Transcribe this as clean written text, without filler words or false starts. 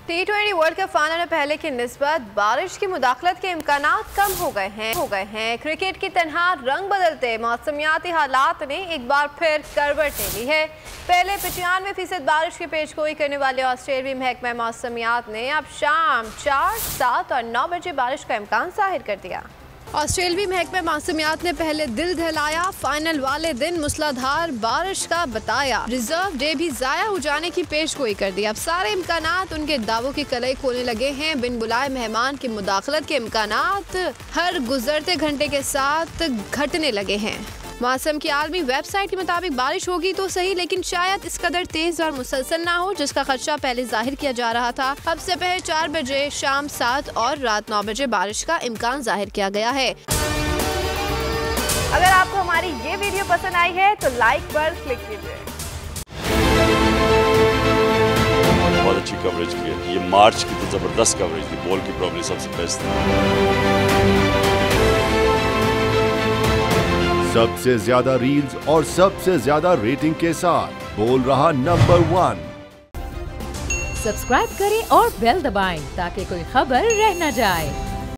T20 world cup final में पहले की निस्बत बारिश की मुदाखलत के इम्कानात कम हो गए हैं। क्रिकेट की तनहा रंग बदलते मौसमियाती हालात ने एक बार फिर करवट ले ली है। पहले 95% बारिश की पेशगोई करने वाले ऑस्ट्रेलियाई महकमा मौसमियात ने अब शाम 4, 7 और 9 बजे बारिश का इम्कान जाहिर कर दिया। ऑस्ट्रेलियाई महकमा मौसमियात ने पहले दिल दहलाया, फाइनल वाले दिन मूसलाधार बारिश का बताया, रिजर्व डे भी जाया हो जाने की पेशगोई कर दी। अब सारे इम्कानात उनके दावों की कलई खोलने लगे हैं। बिन बुलाए मेहमान की मुदाखलत के इम्कानात हर गुजरते घंटे के साथ घटने लगे हैं। मौसम की आलमी वेबसाइट के मुताबिक बारिश होगी तो सही, लेकिन शायद इस कदर तेज और मुसलसल ना हो जिसका खदशा पहले जाहिर किया जा रहा था। अब से पहले 4 बजे, शाम 7 और रात 9 बजे बारिश का इम्कान जाहिर किया गया है। अगर आपको हमारी ये वीडियो पसंद आई है तो लाइक पर क्लिक कीजिए। बहुत अच्छी कवरेज की है। ये मार्च की तो जबरदस्त कवरेज थी, बॉल की प्रॉब्लम सबसे बेस्ट थी। सबसे ज्यादा रील्स और सबसे ज्यादा रेटिंग के साथ बोल रहा नंबर 1। सब्सक्राइब करें और बेल दबाएं ताकि कोई खबर रह न जाए।